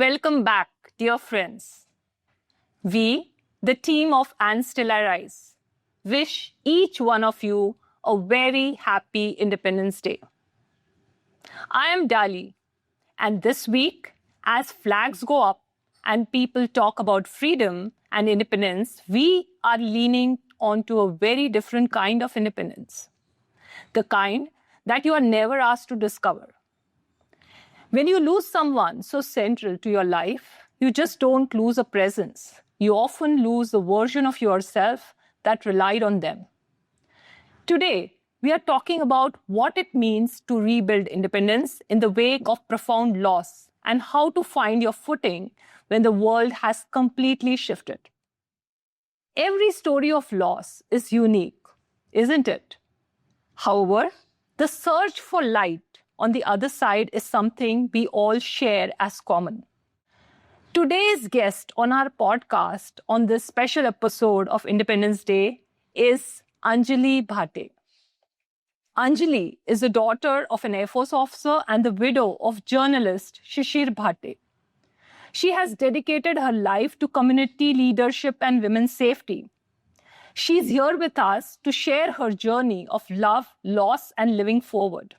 Welcome back, dear friends. We, the team of And Still I Rise, wish each one of you a very happy Independence Day. I am Dali, and this week, as flags go up and people talk about freedom and independence, we are leaning onto a very different kind of independence. The kind that you are never asked to discover. When you lose someone so central to your life, you just don't lose a presence. You often lose the version of yourself that relied on them. Today, we are talking about what it means to rebuild independence in the wake of profound loss and how to find your footing when the world has completely shifted. Every story of loss is unique, isn't it? However, the search for light on the other side is something we all share as common. Today's guest on our podcast on this special episode of Independence Day is Anjali Bhate. Anjali is the daughter of an Air Force officer and the widow of journalist Shishir Bhate. She has dedicated her life to community leadership and women's safety. She's here with us to share her journey of love, loss, and living forward.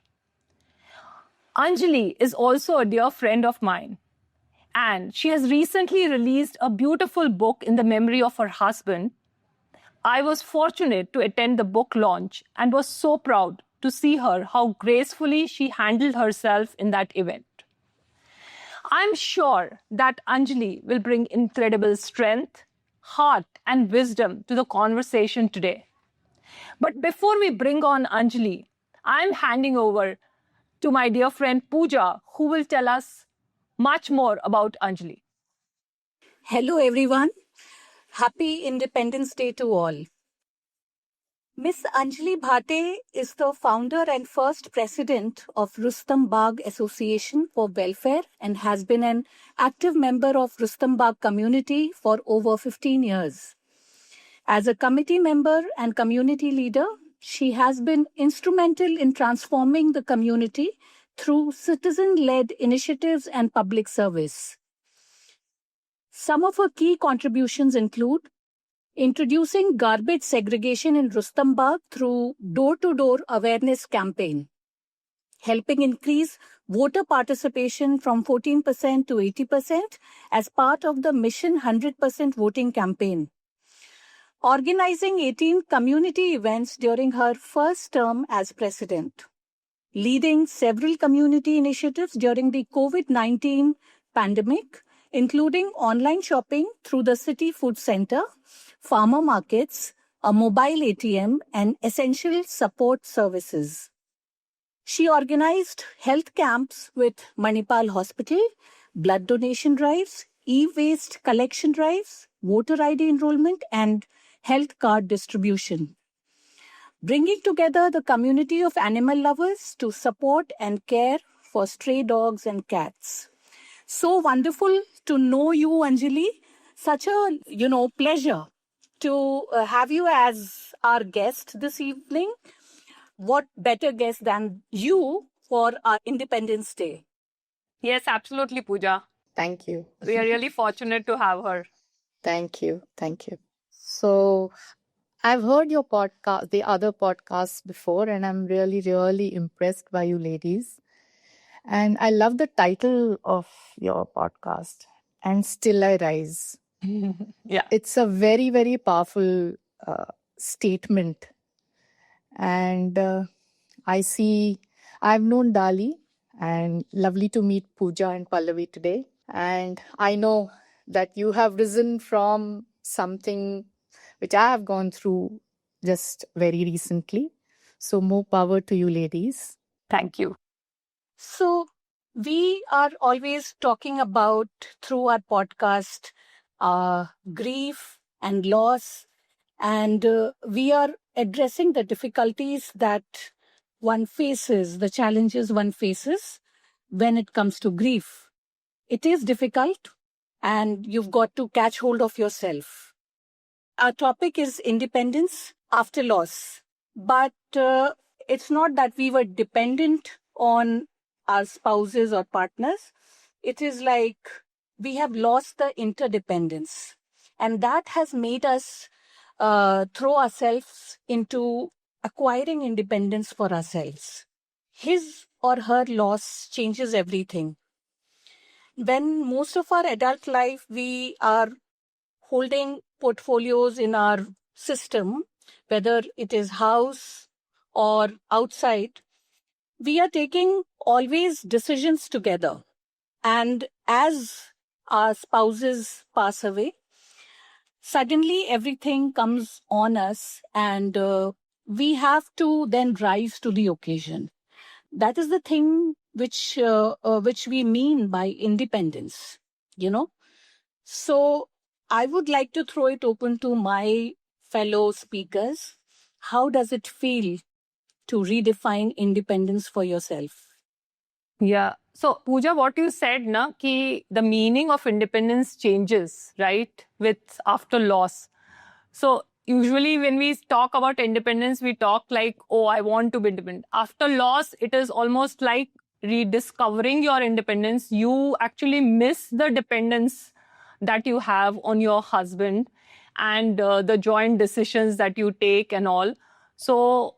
Anjali is also a dear friend of mine, and she has recently released a beautiful book in the memory of her husband. I was fortunate to attend the book launch and was so proud to see her how gracefully she handled herself in that event. I'm sure that Anjali will bring incredible strength, heart, and wisdom to the conversation today. But before we bring on Anjali, I'm handing over to my dear friend Pooja, who will tell us much more about Anjali. Hello, everyone. Happy Independence Day to all. Miss Anjali Bhate is the founder and first president of Rustom Bagh Association for Welfare and has been an active member of Rustom Bagh community for over 15 years. As a committee member and community leader, she has been instrumental in transforming the community through citizen-led initiatives and public service. Some of her key contributions include introducing garbage segregation in Rustom Bagh through door-to-door awareness campaign, helping increase voter participation from 14% to 80% as part of the Mission 100% voting campaign, organizing 18 community events during her first term as president, leading several community initiatives during the COVID-19 pandemic, including online shopping through the City Food Center, farmer markets, a mobile ATM, and essential support services. She organized health camps with Manipal Hospital, blood donation drives, e-waste collection drives, voter ID enrollment, and health card distribution, bringing together the community of animal lovers to support and care for stray dogs and cats. So wonderful to know you, Anjali. Such a, pleasure to have you as our guest this evening. What better guest than you for our Independence Day? Yes, absolutely, Pooja. Thank you. We are really fortunate to have her. Thank you. Thank you. So I've heard your podcast, the other podcasts before, and I'm really, really impressed by you ladies. And I love the title of your podcast, And Still I Rise. Yeah. It's a very, very powerful statement. And I've known Dali, and lovely to meet Pooja and Pallavi today. And I know that you have risen from something which I have gone through just very recently. So more power to you ladies. Thank you. So we are always talking about through our podcast grief and loss, and we are addressing the difficulties that one faces, the challenges one faces when it comes to grief. It is difficult, and you've got to catch hold of yourself. Our topic is independence after loss, but it's not that we were dependent on our spouses or partners. It is like we have lost the interdependence. And that has made us throw ourselves into acquiring independence for ourselves. His or her loss changes everything. When most of our adult life, we are holding portfolios in our system, whether it is house or outside, we are taking always decisions together. And as our spouses pass away, suddenly everything comes on us, and we have to then rise to the occasion. That is the thing which we mean by independence, you know. So I would like to throw it open to my fellow speakers. How does it feel to redefine independence for yourself? Yeah. So, Pooja, what you said, na, ki the meaning of independence changes, right, with after loss. So, usually when we talk about independence, we talk like, oh, I want to be independent. After loss, it is almost like rediscovering your independence. You actually miss the dependence that you have on your husband and the joint decisions that you take and all. So,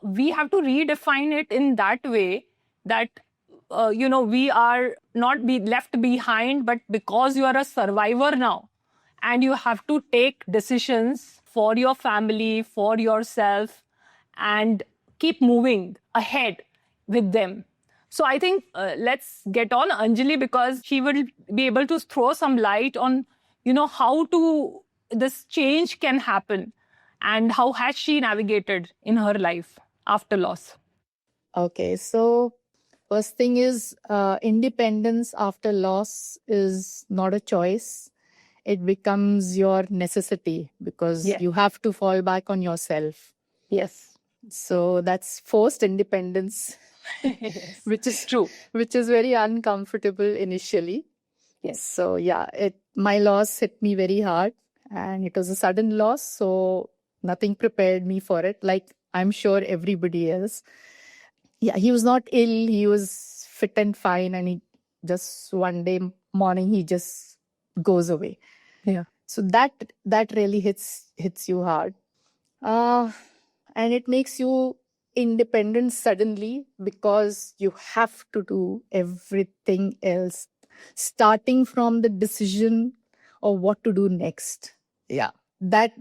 we have to redefine it in that way that we are not be left behind, but because you are a survivor now and you have to take decisions for your family, for yourself, and keep moving ahead with them. So I think let's get on Anjali, because she will be able to throw some light on, how to this change can happen and how has she navigated in her life after loss. Okay, so first thing is independence after loss is not a choice. It becomes your necessity because Yes. you have to fall back on yourself. Yes. So that's forced independence, Yes. which is True. which is very uncomfortable initially. Yes. So yeah, my loss hit me very hard, and it was a sudden loss. So nothing prepared me for it. Like I'm sure everybody else. Yeah, he was not ill. He was fit and fine, and he just one day morning he just goes away. Yeah. So that really hits you hard, and it makes you independent suddenly because you have to do everything else, starting from the decision of what to do next. Yeah, that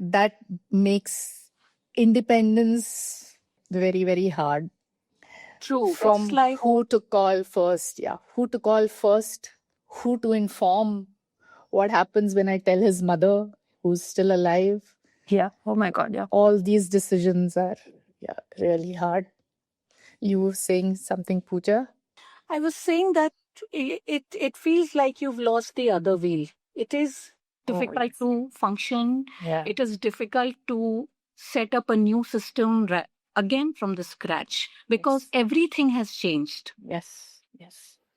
makes independence very, very hard. True. From It's like who to call first, who to call first, who to inform, what happens when I tell his mother who's still alive. Yeah. Oh my God. Yeah. All these decisions are really hard. You were saying something, Pooja? I was saying that it feels like you've lost the other wheel. It is difficult yes. to function. Yeah. It is difficult to set up a new system again from the scratch because everything has changed. Yes.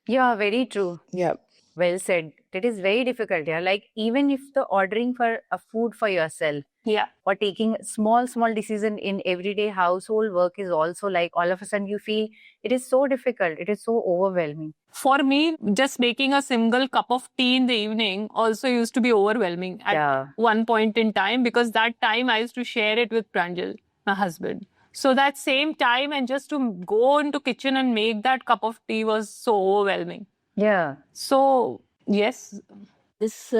Yeah, very true. Yeah. Well said. It is very difficult. Yeah, like even if the ordering for a food for yourself Yeah. or taking small decision in everyday household work is also like all of a sudden you feel it is so difficult. It is so overwhelming. For me, just making a single cup of tea in the evening also used to be overwhelming at Yeah. one point in time, because that time I used to share it with Pranjal, my husband. So that same time, and just to go into kitchen and make that cup of tea was so overwhelming. Yeah. So yes, This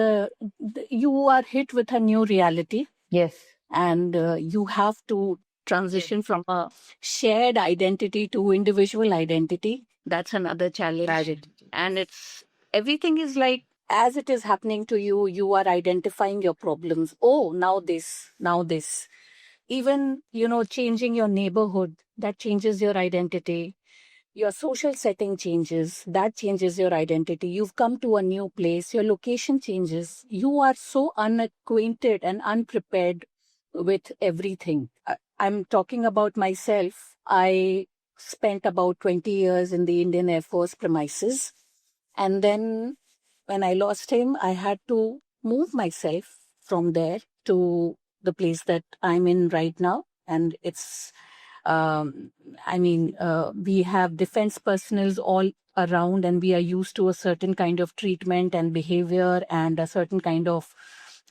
you are hit with a new reality, Yes. and you have to transition from a shared identity to individual identity. That's another challenge. And it's everything is like as it is happening to you, you are identifying your problems. Oh, now this. Even, changing your neighborhood, that changes your identity. Your social setting changes, that changes your identity. You've come to a new place, your location changes. You are so unacquainted and unprepared with everything. I'm talking about myself. I spent about 20 years in the Indian Air Force premises. And then when I lost him, I had to move myself from there to the place that I'm in right now. And it's We have defense personnel all around, and we are used to a certain kind of treatment and behavior and a certain kind of,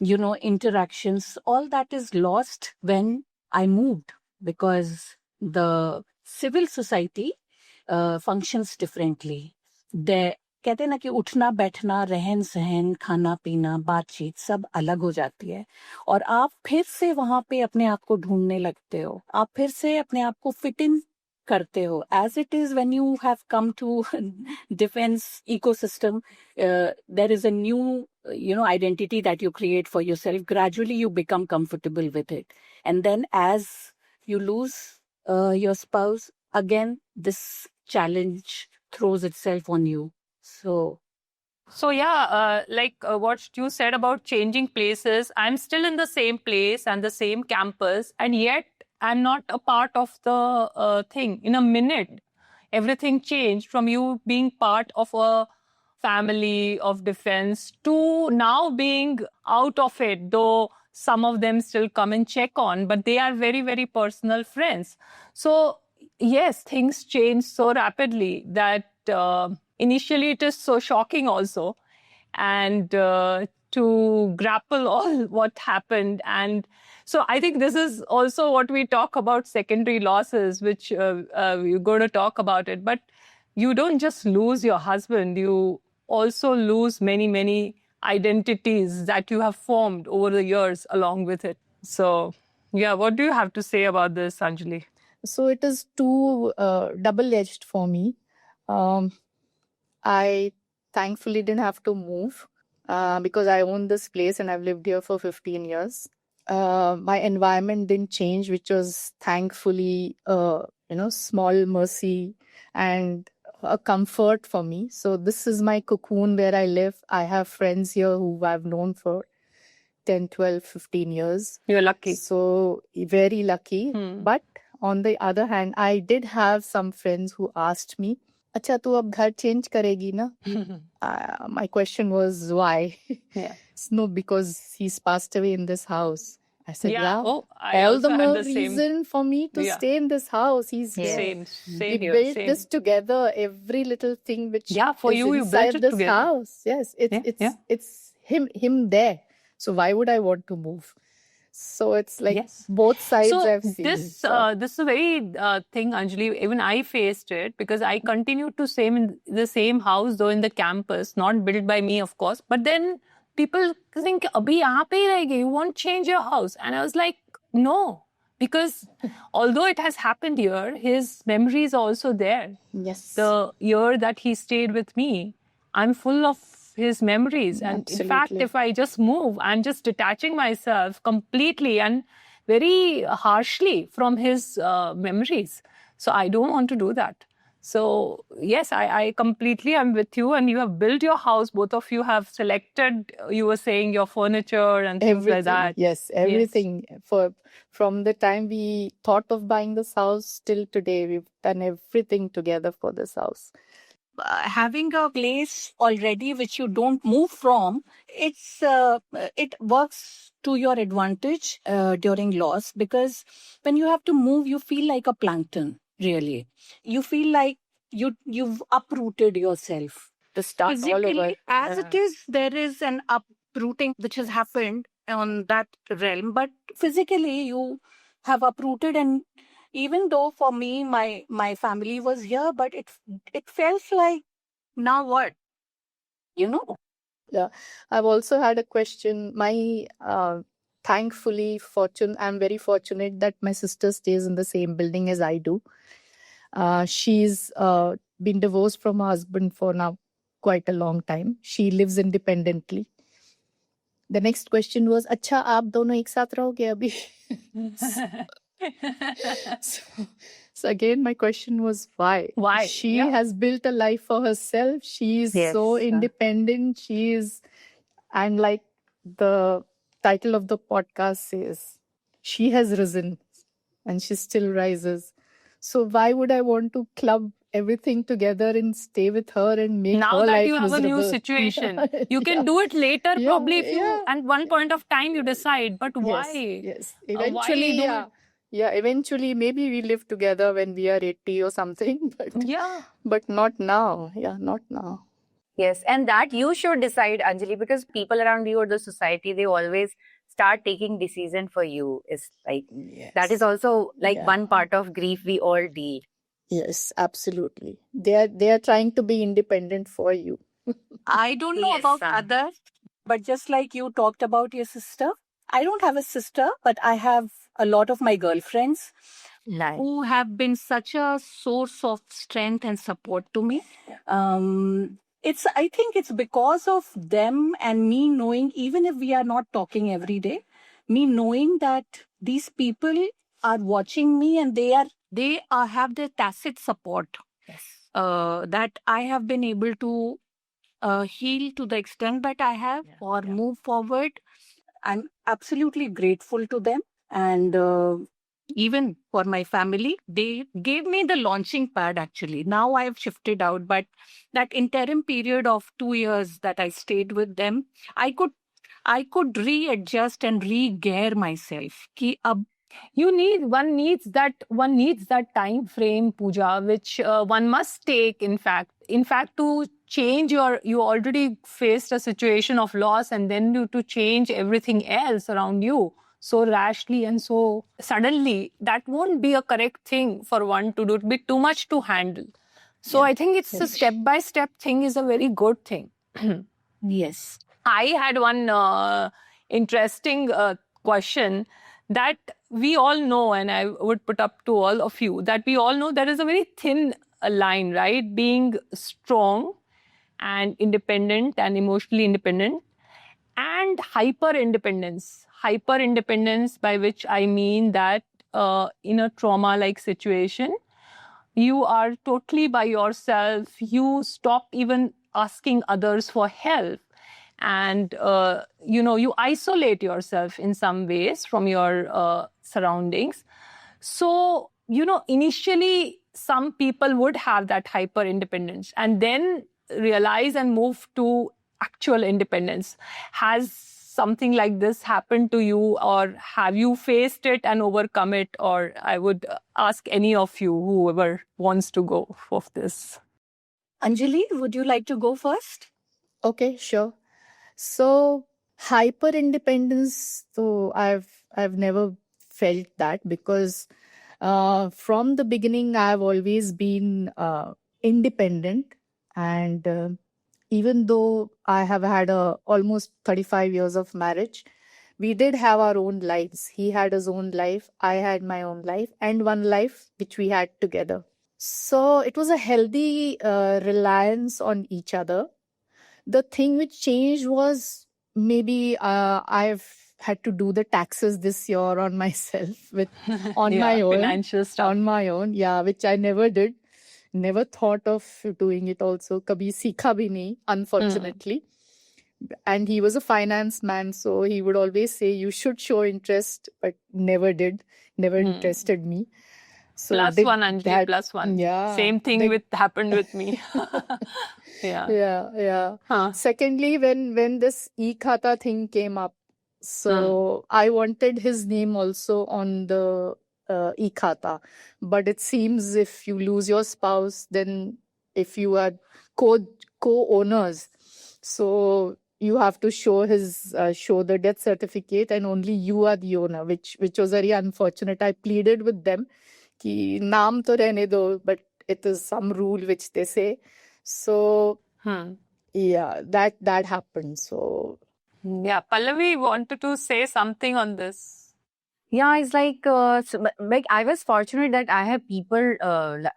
interactions. All that is lost when I moved, because the civil society functions differently. कहते हैं ना कि उठना बैठना रहन सहन खाना पीना बातचीत सब अलग हो जाती है, और आप फिर से वहां पे अपने आप को ढूंढने लगते हो, आप फिर से अपने आप को फिट इन करते हो. As it is when you have come to defence ecosystem, there is a new identity that you create for yourself. Gradually you become comfortable with it, and then as you lose your spouse, again this challenge throws itself on you. So yeah, what you said about changing places, I'm still in the same place and the same campus, and yet I'm not a part of the thing. In a minute, everything changed from you being part of a family of defense to now being out of it, though some of them still come and check on, but they are very, very personal friends. So yes, things change so rapidly that initially it is so shocking also, and to grapple all what happened. And so I think this is also what we talk about secondary losses, which we're going to talk about it. But you don't just lose your husband, you also lose many, many identities that you have formed over the years along with it. So yeah, what do you have to say about this, Anjali? So it is too double-edged for me. I thankfully didn't have to move because I own this place and I've lived here for 15 years. My environment didn't change, which was thankfully small mercy and a comfort for me. So this is my cocoon where I live. I have friends here who I've known for 10, 12, 15 years. You're lucky. So very lucky. But on the other hand, I did have some friends who asked me, अच्छा तू अब घर change करेगी ना? My question was why? Yeah. No, because he's passed away in this house. I said, Yeah. Oh, I all also the had more the same. reason for me to Yeah. stay in this house. He's Yeah. there. Same We here. built Same. this together. Every little thing which Yeah, for is you built inside it this together. house. Yes, Yeah. it's him there. So why would I want to move? So it's like Yes. both sides So I've seen. this is a very thing, Anjali. Even I faced it because I continued to stay in the same house, though in the campus, not built by me, of course. But then people think, "Abhi yahan pe hi rahegi, you won't change your house." And I was like, "No," because although it has happened here, his memory is also there. Yes. The year that he stayed with me, I'm full of his memories. And in fact, Absolutely. if I just move, I'm just detaching myself completely and very harshly from his memories. So I don't want to do that. So yes, I completely am with you. And you have built your house. Both of you have selected, you were saying, your furniture and things like that. Yes, everything. From the time we thought of buying this house till today, we've done everything together for this house. Having a place already which you don't move from, it works to your advantage during loss, because when you have to move, you feel like a plankton. Really, you feel like you've uprooted yourself. To start all over. Physically, as it is, there is an uprooting which has happened on that realm, but physically you have uprooted. And even though for me my family was here, but it felt like, now what? Yeah, I've also had a question. Thankfully, I'm very fortunate that my sister stays in the same building as I do. She's been divorced from her husband for now quite a long time. She lives independently. The next question was, अच्छा आप दोनों एक साथ रहोगे अभी? So again, my question was why? Why? She Yeah. has built a life for herself. She is Yes. so independent. And like the title of the podcast says, she has risen and she still rises. So why would I want to club everything together and stay with her and make Now her that life you have miserable? a new situation, you can Yeah. do it later, Yeah, probably, if you yeah. at one point of time you decide. But why? Yes. Why Eventually, do yeah. it? Yeah, eventually maybe we live together when we are 80 or something, Yeah. but not now. Yeah, not now. Yes, and that you should decide, Anjali, because people around you or the society, they always start taking decision for you. It's like that is Yes. also like Yeah. one part of grief we all deal. Yes, absolutely. They are trying to be independent for you. I don't know Yes, about son. others, but just like you talked about your sister, I don't have a sister, but I have a lot of my girlfriends Like, who have been such a source of strength and support to me. I think it's because of them and me knowing, even if we are not talking every day, me knowing that these people are watching me and they have their tacit support. yes. That I have been able to heal to the extent that I have Yeah, or yeah. move forward. I'm absolutely grateful to them. And even for my family, they gave me the launching pad actually. Now I've shifted out, but that interim period of 2 years that I stayed with them, I could readjust and re-gear myself. Ki ab One needs that time frame, Pooja, which one must take. In fact, to change you already faced a situation of loss, and then to change everything else around you so rashly and so suddenly, that won't be a correct thing for one to do. It'd be too much to handle. So Yeah. I think it's a Yes. step-by-step thing is a very good thing. Yes. I had one interesting question that we all know, and I would put up to all of you, that we all know there is a very thin line, right? Being strong and independent and emotionally independent, and hyper independence. Hyper independence, by which I mean that in a trauma like situation, you are totally by yourself. You stop even asking others for help. And, you isolate yourself in some ways from your surroundings. So, initially, some people would have that hyper independence and then realize and move to actual independence. Has something like this happened to you, or have you faced it and overcome it? Or I would ask any of you, whoever wants to go for this. Anjali, would you like to go first? Okay, sure. So hyper independence, so I've never felt that because from the beginning I've always been independent, and even though I have had almost 35 years of marriage, we did have our own lives. He had his own life, I had my own life, and one life which we had together. So it was a healthy reliance on each other. The thing which changed was maybe I've had to do the taxes this year on myself on my own. Financial stuff. On my own, yeah, which I never did. Never thought of doing it also. Kabhi sikha bhi nahi, unfortunately. And he was a finance man, so he would always say, you should show interest, but never did, never interested me. So Plus did one, Anjali, that, plus one. yeah. Same thing Did- happened with me. Yeah. Yeah. Huh. Secondly, when this e-khata thing came up, so I wanted his name also on the e-khata, but it seems if you lose your spouse, then if you are co-owners, so you have to show the death certificate, and only you are the owner, which was very unfortunate. I pleaded with them कि नाम तो रहने दो, but it is some rule which they say. So yeah, that happened. So Yeah, Pallavi wanted to say something on this. Yeah, it's like, like I was fortunate that I have people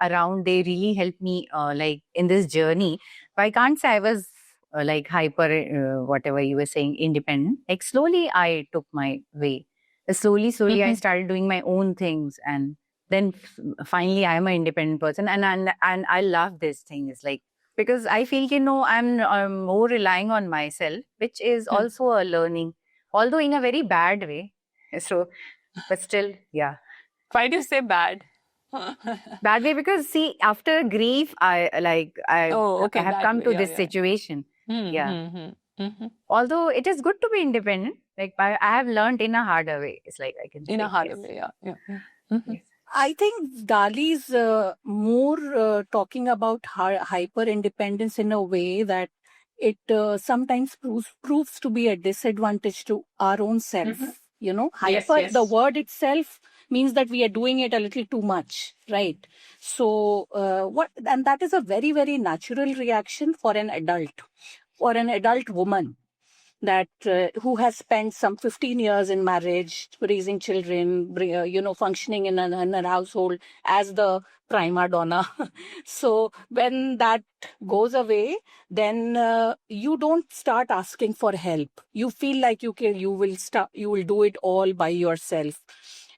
around. They really helped me, like in this journey. But I can't say I was like hyper, whatever you were saying, independent. Like slowly, I took my way. Slowly, I started doing my own things, and then finally, I am an independent person, and I love this thing. It's like because I feel, I'm more relying on myself, which is also a learning, although in a very bad way. So. But still, yeah. Why do you say bad? Bad way because see, after grief, I Oh, okay, have that come way, to yeah, this yeah. situation. Hmm, Yeah. hmm, hmm, hmm. Although it is good to be independent, like I have learned in a harder way. It's like I can In say, a harder yes. way, yeah. Mhm. I think Dali's more talking about hyper independence in a way that it sometimes proves to be a disadvantage to our own self. Mhm. You know, Yes, hyper, the yes. word itself means that we are doing it a little too much, right? So, and that is a very, very natural reaction for an adult woman that who has spent some 15 years in marriage, raising children, functioning in a household as the prima donna. So when that goes away, then you don't start asking for help. You feel like you will do it all by yourself.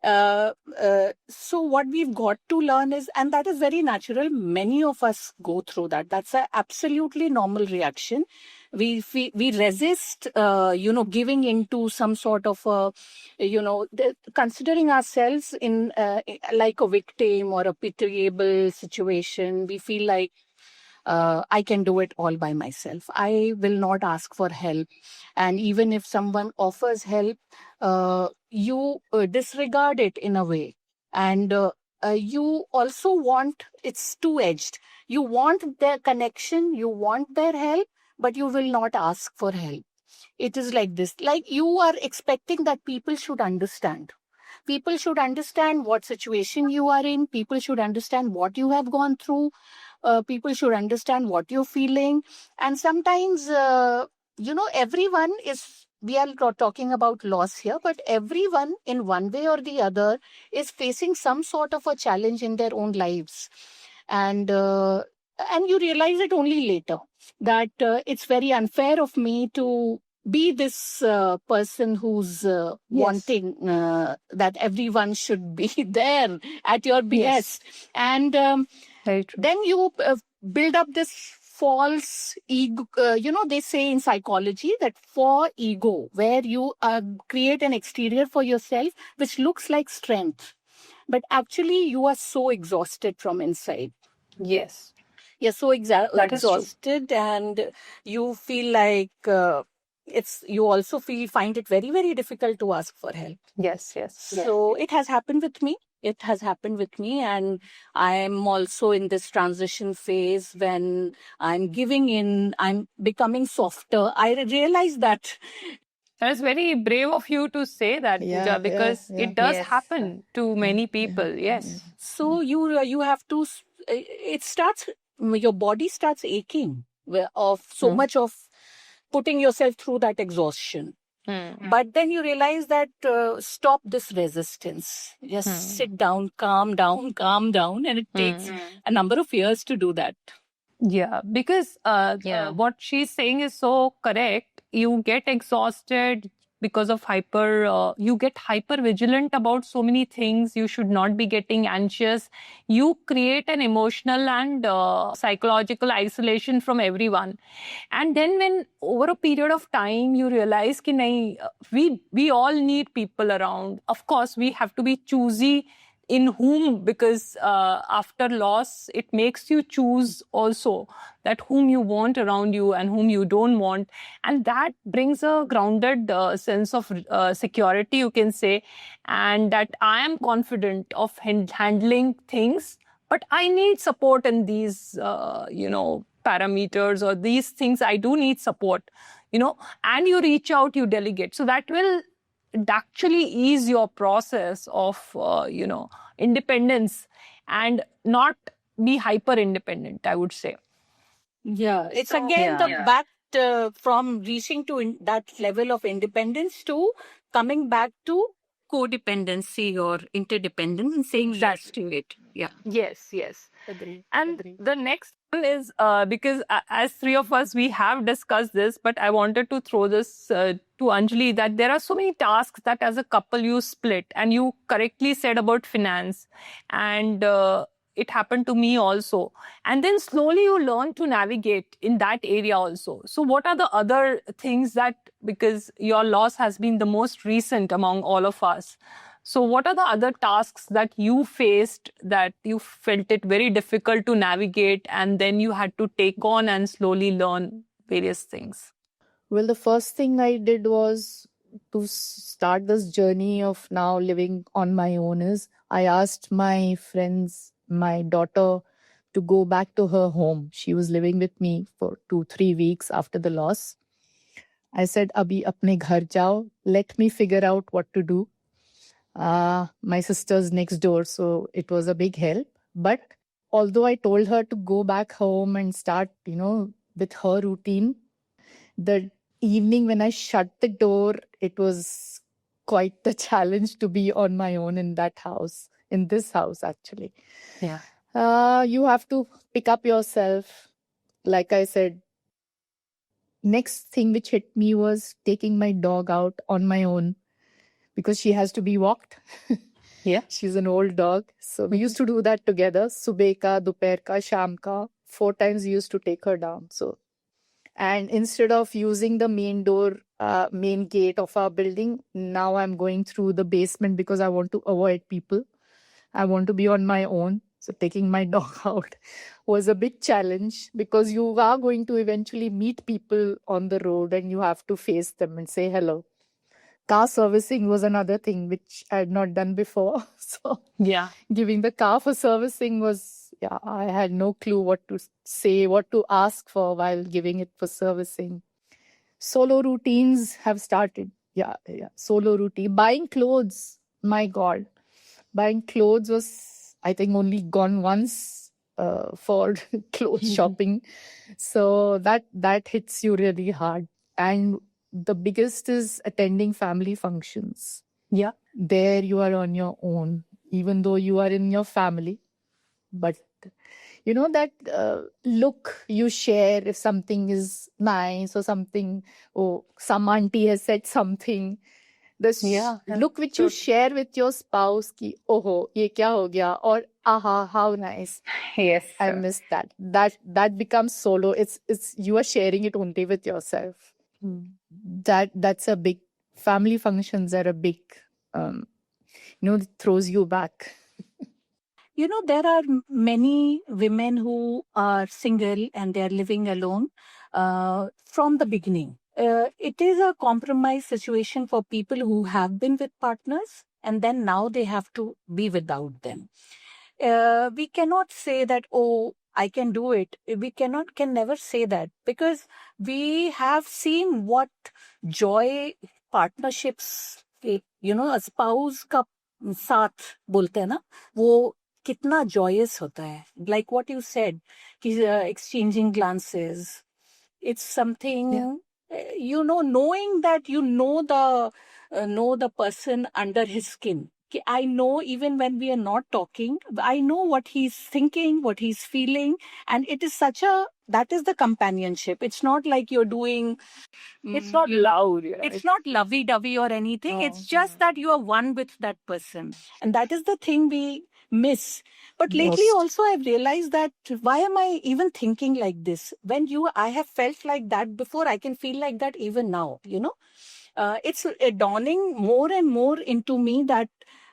So what we've got to learn is, and that is very natural, many of us go through that. That's a absolutely normal reaction. We resist giving into some sort of considering ourselves in like a victim or a pitiable situation. We feel like I can do it all by myself. I will not ask for help. And even if someone offers help, you disregard it in a way. And you also want, it's two edged. You want their connection, you want their help, but you will not ask for help. It is like this, like you are expecting that people should understand. People should understand what situation you are in. People should understand what you have gone through. People should understand what you're feeling. And sometimes, everyone is, we are not talking about loss here, but everyone in one way or the other is facing some sort of a challenge in their own lives. And you realize it only later that it's very unfair of me to be this person who's wanting that everyone should be there at your behest. And Very true. then you build up this false ego. They say in psychology that for ego, where you create an exterior for yourself which looks like strength, but actually you are so exhausted from inside. Yes. You're so That is true. exhausted, and you feel like you also find it very, very difficult to ask for help. Yes, yes. So it has happened with me. It has happened with me, and I'm also in this transition phase when I'm giving in, I'm becoming softer. I realize that. That is very brave of you to say that, Pooja, because it does Yes. happen to many people. Yes. So you have to. It starts. Your body starts aching of so much of putting yourself through that exhaustion. But then you realize that stop this resistance. Just sit down, calm down, and it takes a number of years to do that. Yeah, because what she's saying is so correct. You get exhausted because of you get hyper vigilant about so many things. You should not be getting anxious. You create an emotional and psychological isolation from everyone. And then when over a period of time you realize कि नहीं, we all need people around. Of course, we have to be choosy in whom, because after loss it makes you choose also that whom you want around you and whom you don't want, and that brings a grounded sense of security, you can say, and that I am confident of handling things, but I need support in these parameters or these things. I do need support, and you reach out, you delegate, so that will actually ease your process of independence and not be hyper independent, I would say. Yeah, it's again back from reaching to that level of independence to coming back to codependency or interdependence and saying yes to it. Yeah. Yes. Agree. And the next one is because as three of us, we have discussed this, but I wanted to throw this to Anjali, that there are so many tasks that as a couple you split, and you correctly said about finance, and it happened to me also. And then slowly you learn to navigate in that area also. So what are the other things that, because your loss has been the most recent among all of us, so what are the other tasks that you faced that you felt it very difficult to navigate, and then you had to take on and slowly learn various things? Well, the first thing I did was to start this journey of now living on my own is I asked my friends, my daughter, to go back to her home. She was living with me for 2-3 weeks after the loss. I said, Abhi apne ghar jao, let me figure out what to do. My sister's next door, so it was a big help. But although I told her to go back home and start, with her routine, the evening when I shut the door, it was quite the challenge to be on my own in that house, in this house, actually. Yeah. You have to pick up yourself. Like I said, next thing which hit me was taking my dog out on my own because she has to be walked. Yeah. She's an old dog. So we used to do that together. Subeh ka, dopahr ka, sham ka. 4 times we used to take her down. And instead of using the main door, main gate of our building, now I'm going through the basement because I want to avoid people. I want to be on my own. So taking my dog out was a big challenge because you are going to eventually meet people on the road and you have to face them and say hello. Car servicing was another thing which I had not done before. So Yeah. giving the car for servicing was, I had no clue what to say, what to ask for while giving it for servicing. Solo routines have started. Yeah. Solo routine. Buying clothes. My God. Buying clothes was, I think, only gone once for clothes shopping. So that hits you really hard. And the biggest is attending family functions. Yeah. There you are on your own, even though you are in your family. But that look you share if something is nice or something, or some auntie has said something. The look which you share with your spouse, ki, oh, ye kya ho gaya? Or, aha, how nice. Yes. I miss that. That becomes solo. It's you are sharing it only with yourself. That's a big, family functions are a big, it throws you back. There are many women who are single and they are living alone from the beginning. It is a compromise situation for people who have been with partners and then now they have to be without them. We cannot say that, oh, I can do it. We can never say that because we have seen what joy partnerships, a spouse का साथ बोलते हैं ना, वो कितना joyous होता है. Like what you said, exchanging glances. It's something, knowing that know the person under his skin. I know even when we are not talking, I know what he's thinking, what he's feeling. And it is that is the companionship. It's not like you're doing, It's not loud. it's not lovey-dovey or anything. It's just that you are one with that person. And that is the thing we miss. But lately also I've realized that why am I even thinking like this? I have felt like that before, I can feel like that even now, it's dawning more and more into me that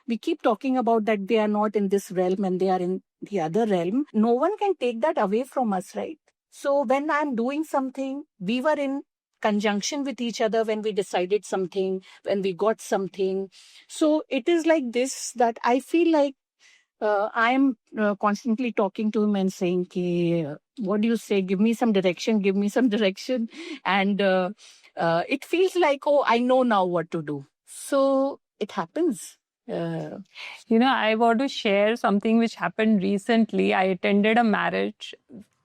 we keep talking about that they are not in this realm and they are in the other realm. No one can take that away from us, right? So when I'm doing something, we were in conjunction with each other when we decided something, when we got something. So it is like this that I feel like I'm constantly talking to him and saying, what do you say? Give me some direction. And it feels like, oh, I know now what to do. So it happens. I want to share something which happened recently. I attended a marriage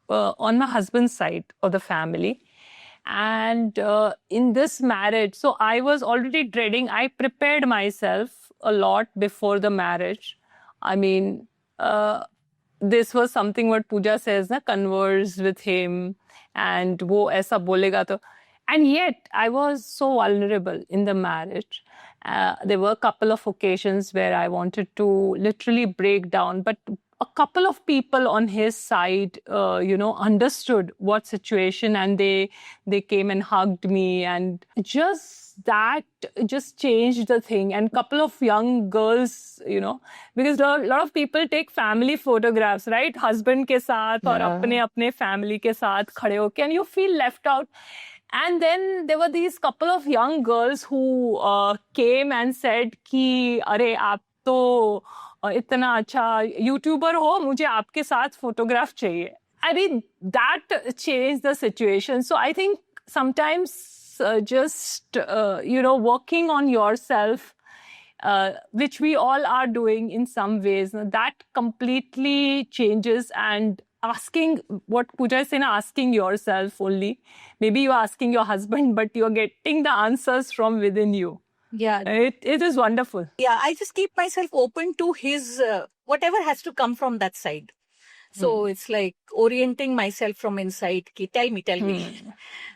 on my husband's side of the family. And in this marriage, so I was already dreading. I prepared myself a lot before the marriage. I mean, this was something what Pooja says, converse with him and wo aisa bolega to. And yet I was so vulnerable in the marriage. There were a couple of occasions where I wanted to literally break down, but a couple of people on his side, understood what situation, and they came and hugged me, and that just changed the thing. And couple of young girls, because a lot of people take family photographs, right? Husband ke saath aur apne family ke saath khade hoke, and you feel left out. And then there were these couple of young girls who came and said कि अरे आप तो इतना अच्छा YouTuber हो, मुझे आपके साथ फोटोग्राफ चाहिए. I mean, that changed the situation. So I think sometimes just, working on yourself, which we all are doing in some ways, that completely changes. And asking what Pooja is saying, asking yourself only. Maybe you're asking your husband, but you're getting the answers from within you. Yeah. It is wonderful. Yeah, I just keep myself open to his whatever has to come from that side. So it's like orienting myself from inside. Ki, tell me.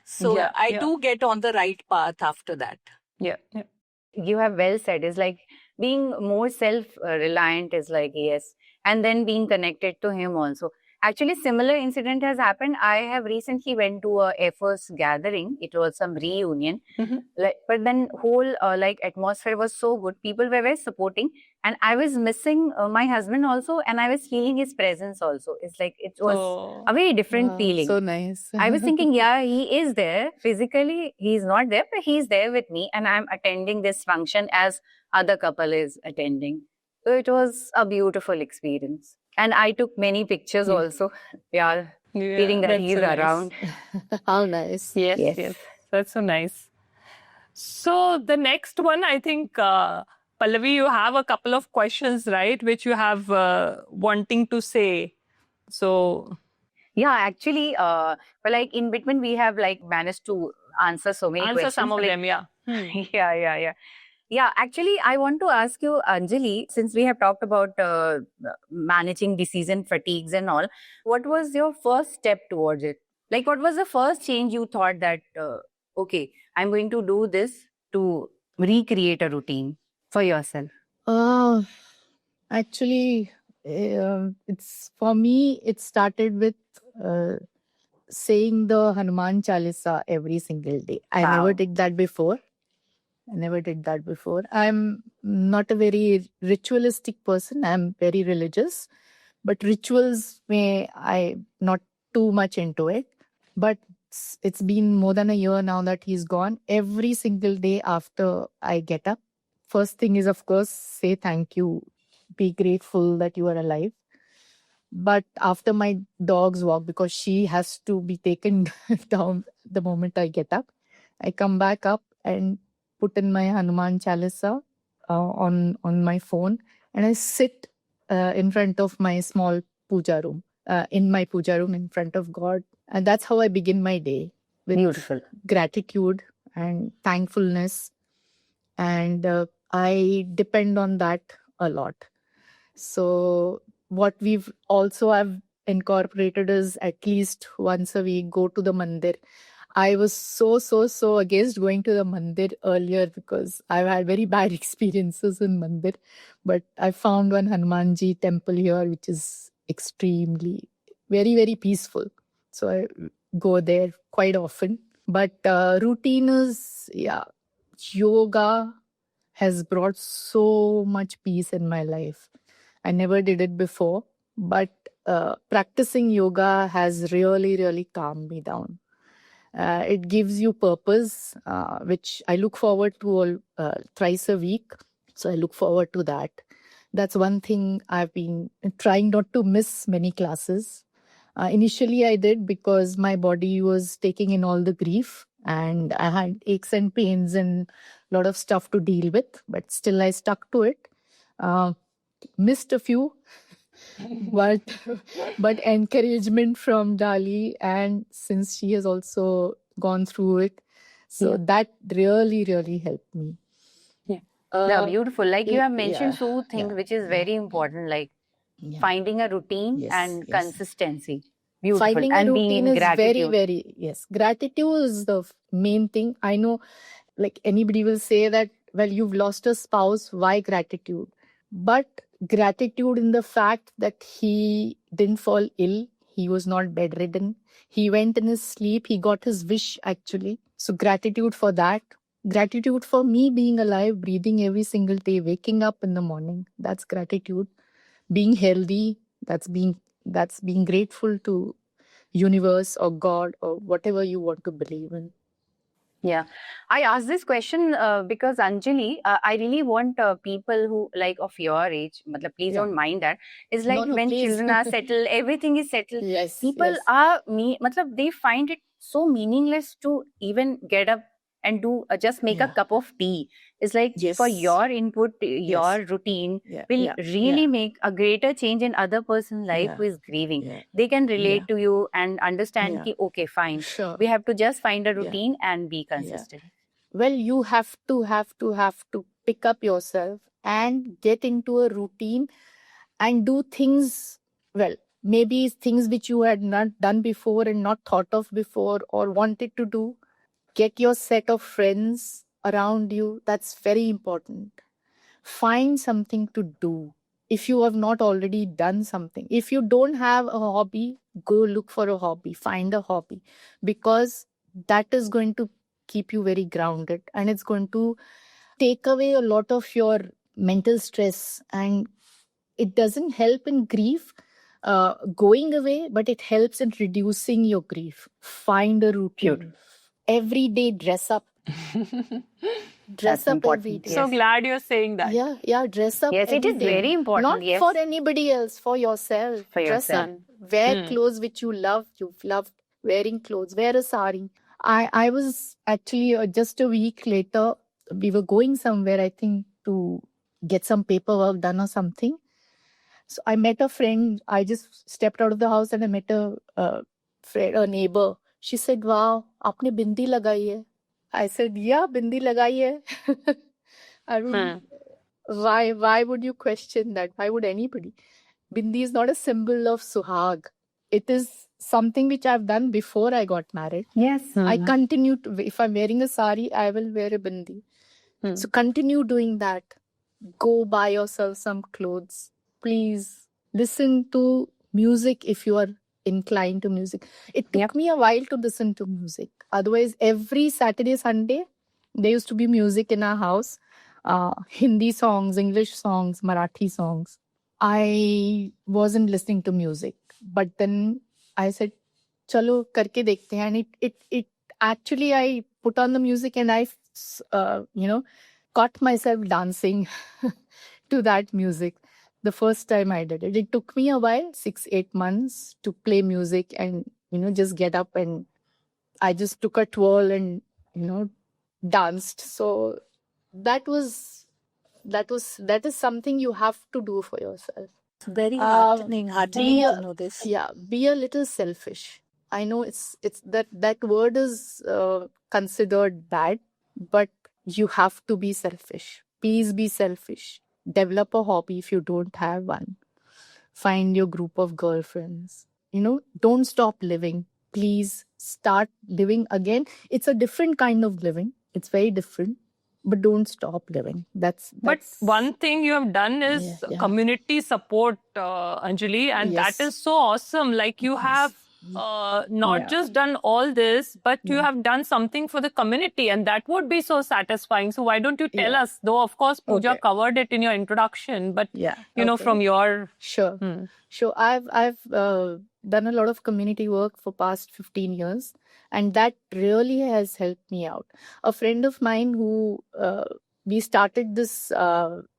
So Yeah, I yeah. do get on the right path after that. Yeah. You have well said. It's like being more self-reliant is like, yes. And then being connected to him also. Actually, similar incident has happened. I have recently went to a Air Force gathering. It was some reunion. But then whole atmosphere was so good. People were very supporting. And I was missing my husband also. And I was feeling his presence also. It's like, it was a very different Wow, feeling. so nice. I was thinking, yeah, he is there. Physically, he's not there, but he's there with me. And I'm attending this function as other couple is attending. So it was a beautiful experience. And I took many pictures also. Yeah, feeling that that's he's so nice. around. How nice. Yes. That's so nice. So the next one, I think, Pallavi, you have a couple of questions, right? Which you have wanting to say. So Yeah, actually, but like in between, we have like managed to answer so many answer questions. some of Like, them, yeah. Yeah, actually, I want to ask you, Anjali, since we have talked about managing decision fatigues and all, what was your first step towards it? Like, what was the first change you thought that, okay, I'm going to do this to recreate a routine for yourself? Actually, it's for me, it started with saying the Hanuman Chalisa every single day. I Wow. never did that before. I'm not a very ritualistic person. I'm very religious, but rituals I not too much into it. But it's been more than a year now that he's gone. Every single day after I get up, first thing is, of course, say thank you, be grateful that you are alive. But after my dog's walk, because she has to be taken down the moment I get up, I come back up and put in my Hanuman Chalisa on my phone, and I sit in front of my small puja room, in my puja room in front of God. And that's how I begin my day, with Beautiful. gratitude and thankfulness. And I depend on that a lot. So what we've also have incorporated is at least once a week go to the mandir. I was so against going to the mandir earlier because I've had very bad experiences in mandir. But I found one Hanumanji temple here, which is extremely, very, very peaceful. So I go there quite often. But routine is, yoga has brought so much peace in my life. I never did it before, but practicing yoga has really, really calmed me down. It gives you purpose, which I look forward to thrice a week. So I look forward to that. That's one thing I've been trying not to miss many classes. Initially, I did because my body was taking in all the grief and I had aches and pains and a lot of stuff to deal with, but still I stuck to it. Missed a few, but encouragement from Dali, and since she has also gone through it, so that really, really helped me. Yeah, beautiful. Like you have mentioned yeah, two things, which is very important, like finding a routine Yes, and yes. consistency. Beautiful. Finding a and being routine in is very, gratitude. very, yes. Gratitude is the main thing. I know, like anybody will say that, well, you've lost a spouse, why gratitude? But gratitude in the fact that he didn't fall ill, he was not bedridden, he went in his sleep, he got his wish actually. So gratitude for that. Gratitude for me being alive, breathing every single day, waking up in the morning. That's gratitude. Being healthy, that's being grateful to universe or God or whatever you want to believe in. Yeah, I asked this question because Anjali, I really want people who like of your age, matlab, please Yeah. don't mind that. It's No, like no, when please. children are settled, everything is settled. Yes, People yes. are matlab, they find it so meaningless to even get up and do just make a Yeah. cup of tea. It's like for Yes. your input, Yes. your routine Yeah, will yeah, really yeah, make a greater change in other person's life yeah, who is grieving. yeah, They can relate yeah, to you and understand yeah. ki, okay, fine. Sure. We have to just find a Yeah, routine and be yeah. consistent. Well, you have to pick up yourself and get into a routine and do things, well, maybe things which you had not done before and not thought of before or wanted to do. Get your set of friends around you. That's very important. Find something to do. If you have not already done something, if you don't have a hobby, go look for a hobby, find a hobby, because that is going to keep you very grounded and it's going to take away a lot of your mental stress. And it doesn't help in grief going away, but it helps in reducing your grief. Find a routine. Every day, dress up. Dress That's up important, every day. So glad you're saying that. Yeah, yeah, dress up. Yes, it every is day. very important, Not yes. for anybody else, for yourself. For Dress yourself. up. Wear clothes which you love. You've loved wearing clothes. Wear a sari. I was actually just a week later, we were going somewhere, I think, to get some paperwork done or something. So I met a friend. I just stepped out of the house and I met a friend, a neighbor. She said, "Wow, आपने बिंदी लगाई है." I said, "Yeah, bindi lagai hai." I would, why would you question that? Why would anybody? Bindi is not a symbol of suhag. It is something which I've done before I got married. Yes. I continue to, if I'm wearing a sari, I will wear a bindi. So continue doing that. Go buy yourself some clothes. Please listen to music if you are inclined to music. It took me a while to listen to music. Otherwise, every Saturday, Sunday, there used to be music in our house. Hindi songs, English songs, Marathi songs. I wasn't listening to music. But then I said, chalo karke dekhte hain. And it actually, I put on the music and I, caught myself dancing to that music the first time I did it. It took me a while, 6-8 months, to play music and, just get up, and I just took a twirl and, danced. So that is something you have to do for yourself. Very heartening to know this. Yeah, be a little selfish. I know it's that word is considered bad, but you have to be selfish. Please be selfish. Develop a hobby if you don't have one. Find your group of girlfriends. Don't stop living. Please start living again. It's a different kind of living. It's very different. But don't stop living. But one thing you have done is community support, Anjali, and that is so awesome. Like you have not just done all this, but you have done something for the community, and that would be so satisfying. So why don't you tell us? Though, of course, Pooja covered it in your introduction, but from your... Sure. I've done a lot of community work for past 15 years. And that really has helped me out. A friend of mine who, we started this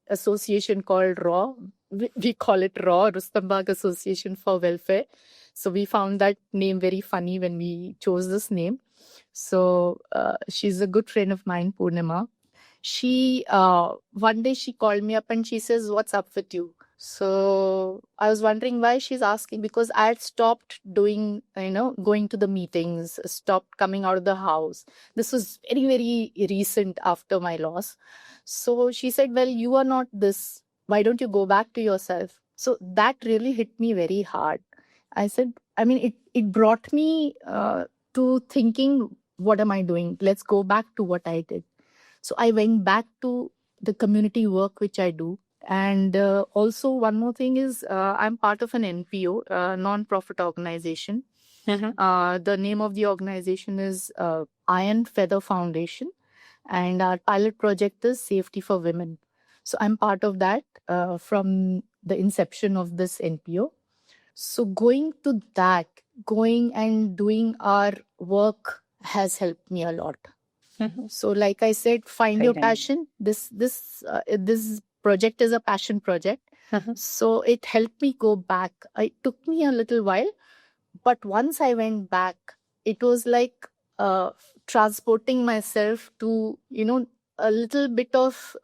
association called RAW. We call it RAW, Rustom Bagh Association for Welfare. So we found that name very funny when we chose this name. So she's a good friend of mine, Purnima. She, one day she called me up and she says, "What's up with you?" So I was wondering why she's asking, because I had stopped doing, going to the meetings, stopped coming out of the house. This was very, very recent after my loss. So she said, "Well, you are not this. Why don't you go back to yourself?" So that really hit me very hard. I said, it brought me to thinking, what am I doing? Let's go back to what I did. So I went back to the community work which I do. And also one more thing is I'm part of an NPO, non-profit organization. The name of the organization is Iron Feather Foundation. And our pilot project is Safety for Women. So I'm part of that from the inception of this NPO. So going and doing our work has helped me a lot. Mhm. So, like I said, find your Right. passion. This project is a passion project. Mhm. So it helped me go back. It took me a little while, but once I went back, it was like transporting myself to, a little bit of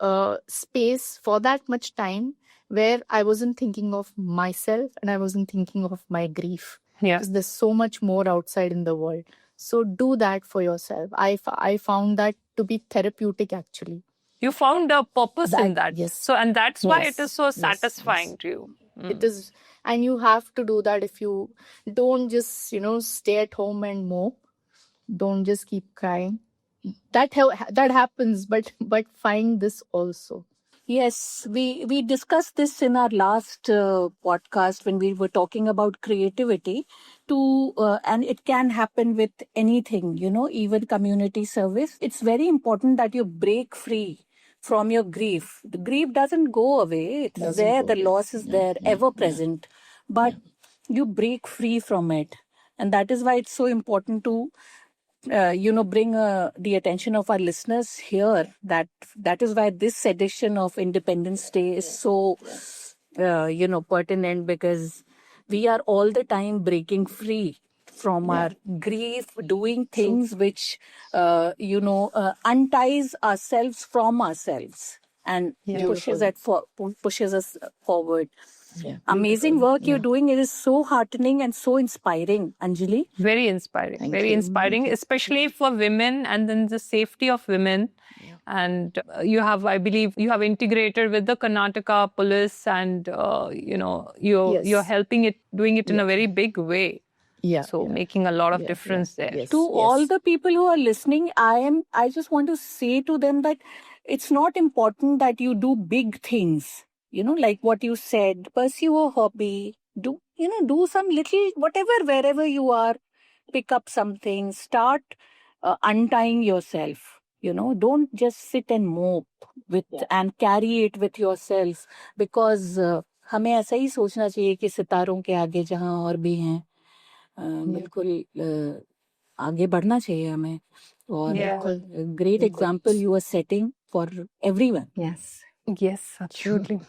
space for that much time where I wasn't thinking of myself and I wasn't thinking of my grief, Yeah. because there's so much more outside in the world. So do that for yourself. I found that to be therapeutic, actually. You found a purpose in that. Yes. So, and that's why it Yes. is so Yes. satisfying Yes. to you. It is, and you have to do that. If you don't just, stay at home and mope, don't just keep crying. That happens, but find this also. Yes, we discussed this in our last podcast when we were talking about creativity. And it can happen with anything, even community service. It's very important that you break free from your grief. The grief doesn't go away. It's Doesn't there. go The away. loss is Yeah, there, yeah, ever yeah. present. But you break free from it, and that is why it's so important to bring the attention of our listeners here that is why this edition of Independence Day is so pertinent, because we are all the time breaking free from our grief, doing things which unties ourselves from ourselves and pushes us forward. Yeah. Amazing work you're doing. It is so heartening and so inspiring, Anjali. Very inspiring. Thank Very you. inspiring, especially for women and then the safety of women. Yeah. And I believe you have integrated with the Karnataka police and, you're Yes. helping it, doing it in a very big way. Yeah. So yeah. making a lot of Yeah, difference yeah. there. Yes. To yes. all the people who are listening, I just want to say to them that it's not important that you do big things, like what you said, pursue a hobby, do some little whatever, wherever you are, pick up something, start untying yourself, don't just sit and mope with and carry it with yourself, because हमें ऐसा ही सोचना चाहिए कि सितारों के आगे जहां और भी हैं, बिल्कुल आगे बढ़ना चाहिए हमें. और great example you are setting for everyone. Yes. Yes, absolutely.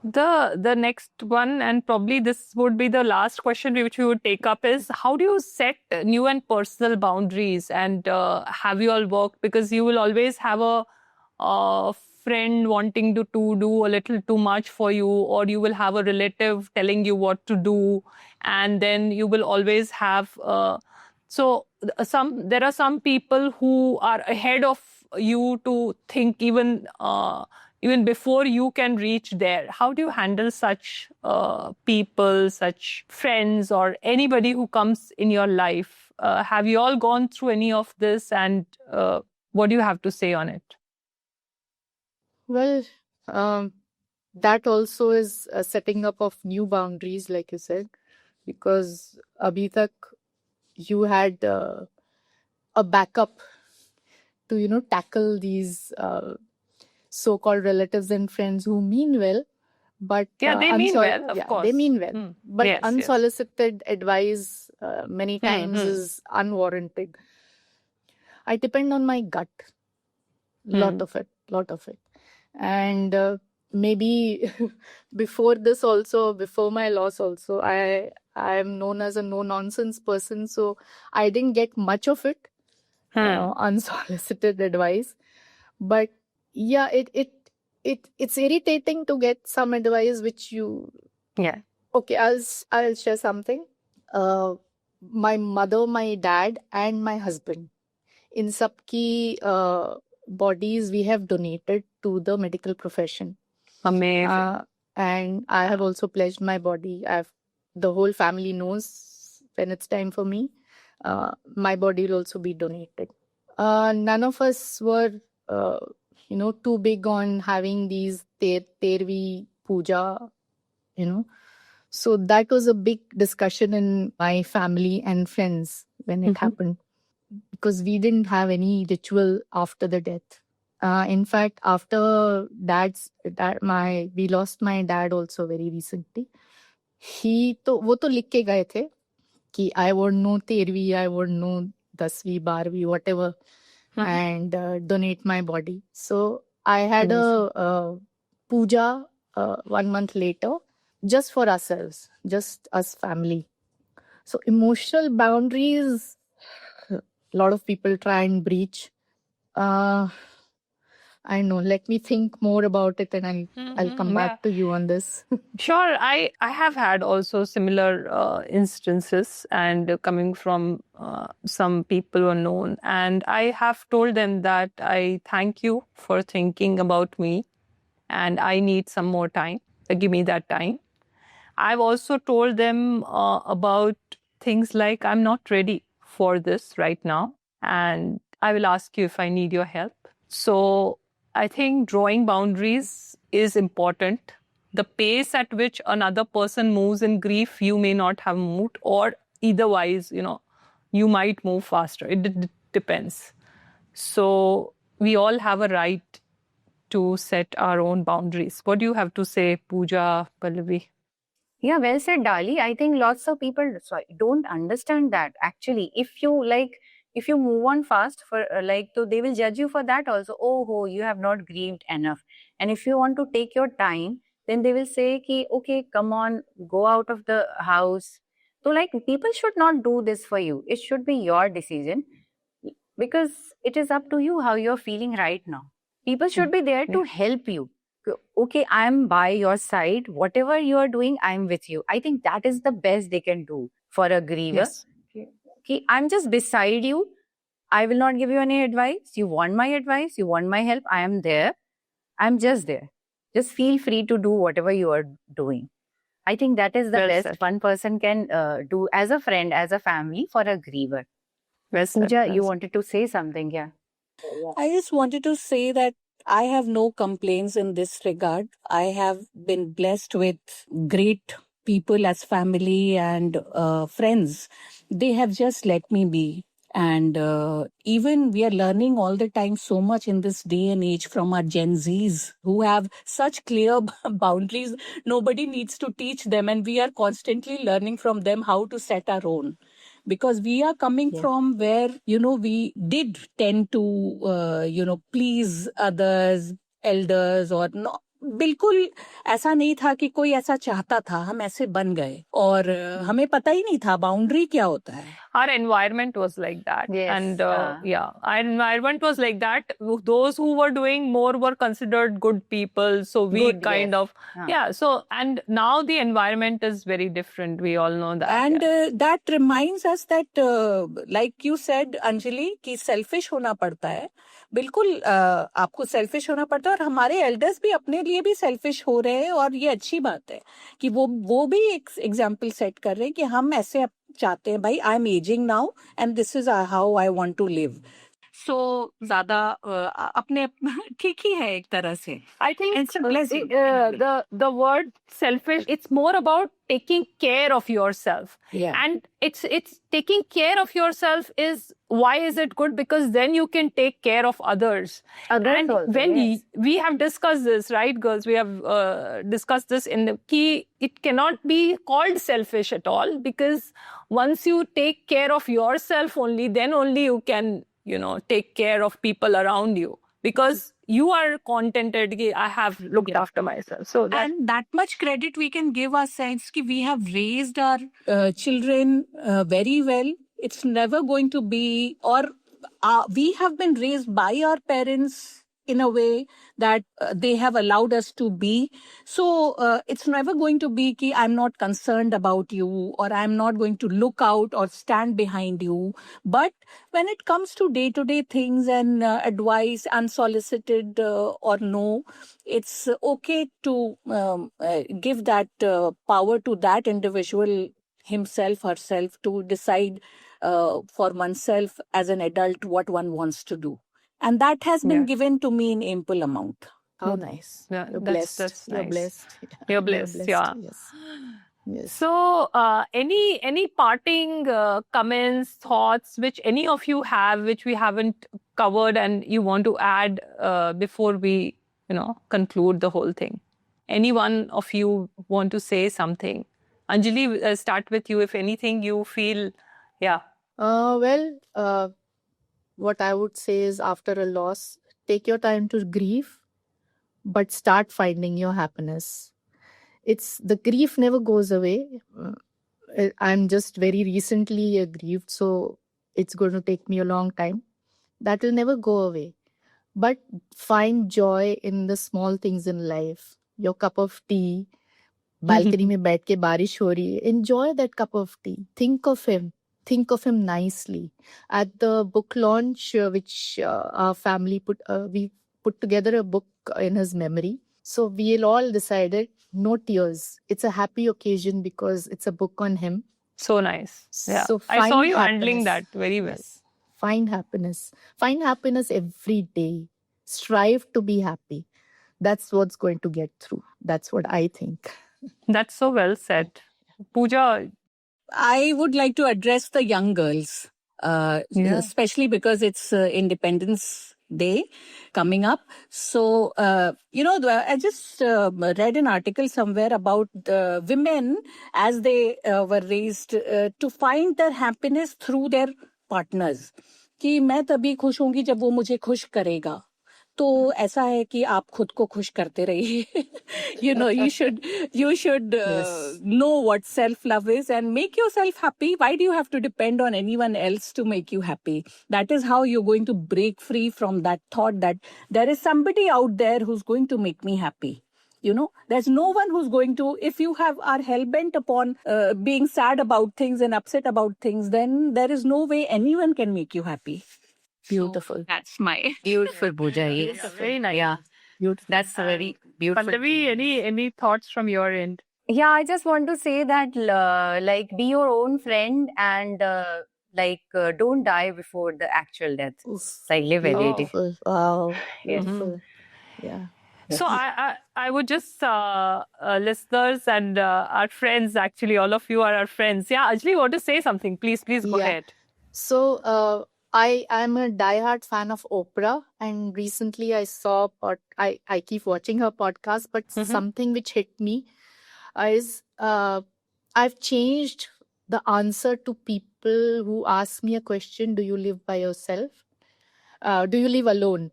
The next one, and probably this would be the last question which we would take up, is how do you set new and personal boundaries, and have you all worked, because you will always have a friend wanting to do a little too much for you, or you will have a relative telling you what to do, and then you will always have there are some people who are ahead of you to think even before you can reach there. How do you handle such people, such friends, or anybody who comes in your life? Have you all gone through any of this, and what do you have to say on it? Well, that also is a setting up of new boundaries, like you said, because abhi tak you had a backup to tackle these so-called relatives and friends who mean well, but They mean well, of course. they mean well, but Yes, yes. unsolicited advice many times is unwarranted. I depend on my gut, lot of it, and maybe before this also, before my loss also, I am known as a no nonsense person, so I didn't get much of it, unsolicited advice. But yeah, it's irritating to get some advice which you. Yeah. Okay, I'll share something. My mother, my dad, and my husband, in sabki bodies we have donated to the medical profession. Amazing. And I have also pledged my body. The whole family knows when it's time for me, my body will also be donated. None of us were, too big on having these tervi puja, So that was a big discussion in my family and friends when it happened, because we didn't have any ritual after the death. In fact, after we lost my dad also very recently. वो तो लिख के गए थे कि I won't know 13वीं, I won't know 10वीं, 12वीं, whatever and donate my body. So I had a puja 1 month later, just for ourselves, just us family. So emotional boundaries, a lot of people try and breach. Uh, I know. Let me think more about it, and I'll come Yeah. back to you on this. Sure, I have had also similar instances, and coming from some people who are known, and I have told them that I thank you for thinking about me, and I need some more time. Give me that time. I've also told them about things like I'm not ready for this right now, and I will ask you if I need your help. So I think drawing boundaries is important. The pace at which another person moves in grief, you may not have moved, or eitherwise, you might move faster. It depends. So we all have a right to set our own boundaries. What do you have to say, Pooja, Pallavi? Yeah, well said, Dali. I think lots of people don't understand that actually. If you move on fast for so they will judge you for that also. Oh, you have not grieved enough. And if you want to take your time, then they will say, ki, okay, come on, go out of the house. So people should not do this for you. It should be your decision because it is up to you how you're feeling right now. People should be there to help you. Okay, I'm by your side. Whatever you are doing, I'm with you. I think that is the best they can do for a griever. Yes. Okay, I'm just beside you. I will not give you any advice. You want my advice, you want my help, I am there. I'm just there. Just feel free to do whatever you are doing. I think that is the Well best said. one person can do as a friend, as a family for a griever. Well said, Pooja, well you said. wanted to say something, yeah? I just wanted to say that I have no complaints in this regard. I have been blessed with great people as family and friends. They have just let me be. And even we are learning all the time so much in this day and age from our Gen Zs who have such clear boundaries. Nobody needs to teach them, and we are constantly learning from them how to set our own. Because we are coming from where we did tend to please others, elders, or no, बिल्कुल ऐसा नहीं था कि कोई ऐसा चाहता था, हम ऐसे बन गए और हमें पता ही नहीं था बाउंड्री क्या होता है. Our environment was like that. Yes, And our environment was like that. Those who were doing more were considered good people. So we Good, kind yes. of, So, and now the environment is very different. We all know that. And that reminds us that, like you said, Anjali, कि selfish होना पड़ता है. बिल्कुल आपको selfish होना पड़ता है और हमारे elders भी अपने लिए भी selfish हो रहे हैं और ये अच्छी बात है कि वो भी एक example set कर रहे हैं कि हम ऐसे चाहते हैं भाई I'm aging now and this is how I want to live. So ज़्यादा अपने ठीक ही है एक तरह से. I think It's a blessing. the word selfish, it's more about taking care of yourself. Yeah. And it's taking care of yourself is, why is it good? Because then you can take care of others. Others And also, when yes. we have discussed this, right, girls? We have discussed this in the key. It cannot be called selfish at all, because once you take care of yourself only, then only you can, take care of people around you. Because you are contented, ki, I have looked after myself. So And that much credit we can give ourselves कि we have raised our children very well. It's never going to be, or we have been raised by our parents in a way that they have allowed us to be. So it's never going to be कि I'm not concerned about you, or I'm not going to look out or stand behind you. But when it comes to day-to-day things and advice, unsolicited or no, it's okay to give that power to that individual, himself, herself, to decide for oneself as an adult what one wants to do. And that has been given to me in ample amount. How nice. Yeah, You're that's blessed. You're nice. blessed. You're blessed, yeah. Yes. Yes. So, any parting comments, thoughts, which any of you have, which we haven't covered, and you want to add before we, conclude the whole thing? Any one of you want to say something? Anjali, start with you. If anything you feel, yeah. Well, what I would say is after a loss, take your time to grieve, but start finding your happiness. It's the grief never goes away. I'm just very recently grieved, so it's going to take me a long time. That will never go away. But find joy in the small things in life. Your cup of tea, balcony में बैठ के बारिश हो रही है. Enjoy that cup of tea. Think of him. Think of him nicely. At the book launch, which our family we put together a book in his memory. So we all decided no tears. It's a happy occasion because it's a book on him. So nice. Yeah. So I saw find you handling that happiness. very well. Yes. Find happiness. Find happiness every day. Strive to be happy. That's what's going to get through. That's what I think. That's so well said. Pooja, I would like to address the young girls, Yeah. especially because it's Independence Day coming up. So, I just read an article somewhere about the women as they were raised to find their happiness through their partners. कि मैं तभी खुश होंगी जब वो मुझे खुश करेगा. तो ऐसा है कि आप खुद को खुश करते रहिए. You should Yes. know what self love is and make yourself happy. Why do you have to depend on anyone else to make you happy? That is how you're going to break free from that thought that there is somebody out there who's going to make me happy. There's no one who's going to, if you are hell-bent upon being sad about things and upset about things, then there is no way anyone can make you happy. Beautiful. That's my Beautiful, Pooja. Yes. very nice. Yeah, Beautiful. that's a very beautiful. Pallavi, any thoughts from your end? Yeah, I just want to say that, like, be your own friend and, don't die before the actual death. Oof. Like, live every day. Beautiful. Wow. Yes. Beautiful. Yeah. So I would just, listeners and our friends, actually, all of you are our friends. Yeah, Anjali, want to say something? Please go Yeah. ahead. So I am a diehard fan of Oprah, and recently I saw I keep watching her podcast, but Mhm. something which hit me is I've changed the answer to people who ask me a question: Do you live by yourself? Do you live alone?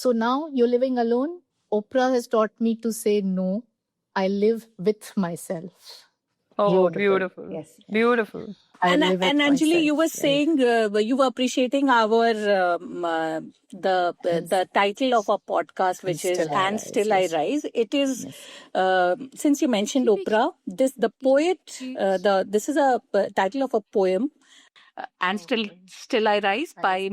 So now you're living alone. Oprah has taught me to say no. I live with myself. Oh, Beautiful. beautiful. Yes. Beautiful. I And live with Anjali, you myself, were right? saying you were appreciating our the title of our podcast, which is Still I "And Rise," Still I yes. Rise." It is Yes. since you mentioned Oprah, the poet. This is a title of a poem, "And Still I Rise" by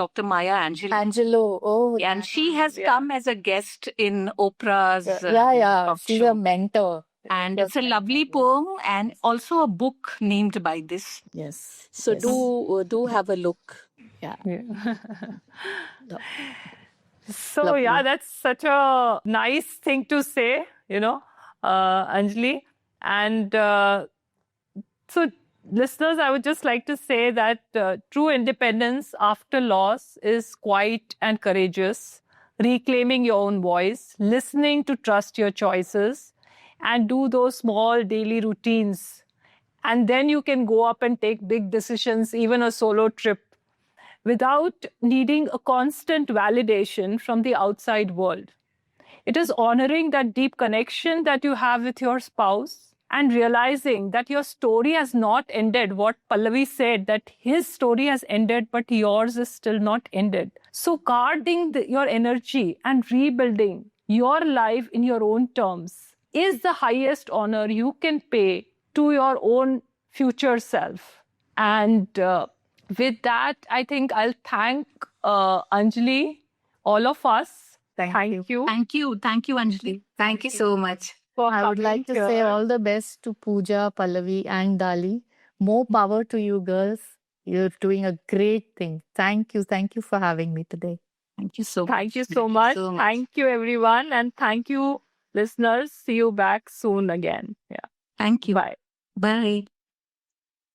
Dr. Maya Angelou. Angelo. Oh, And she has Yeah. come as a guest in Oprah's yeah. talk She's show. a mentor. And it's a lovely poem and also a book named by this. Yes. So yes. do have a look. Yeah. Yeah. The- So Lovely. yeah, that's such a nice thing to say, Anjali. And so, listeners, I would just like to say that true independence after loss is quiet and courageous, reclaiming your own voice, listening to trust your choices, and do those small daily routines. And then you can go up and take big decisions, even a solo trip, without needing a constant validation from the outside world. It is honoring that deep connection that you have with your spouse and realizing that your story has not ended. What Pallavi said, that his story has ended, but yours is still not ended. So guarding your energy and rebuilding your life in your own terms is the highest honor you can pay to your own future self. And with that, I think I'll thank Anjali, all of us. Thank you. Thank you, Anjali. Thank you so much. For I would like to coming say here. all the best to Pooja, Pallavi, and Dali. More power to you girls. You're doing a great thing. Thank you. Thank you for having me today. Thank you so much. Thank you so much. so much. Thank you, everyone. And thank you, listeners. See you back soon again. Yeah. Thank you. Bye. Bye.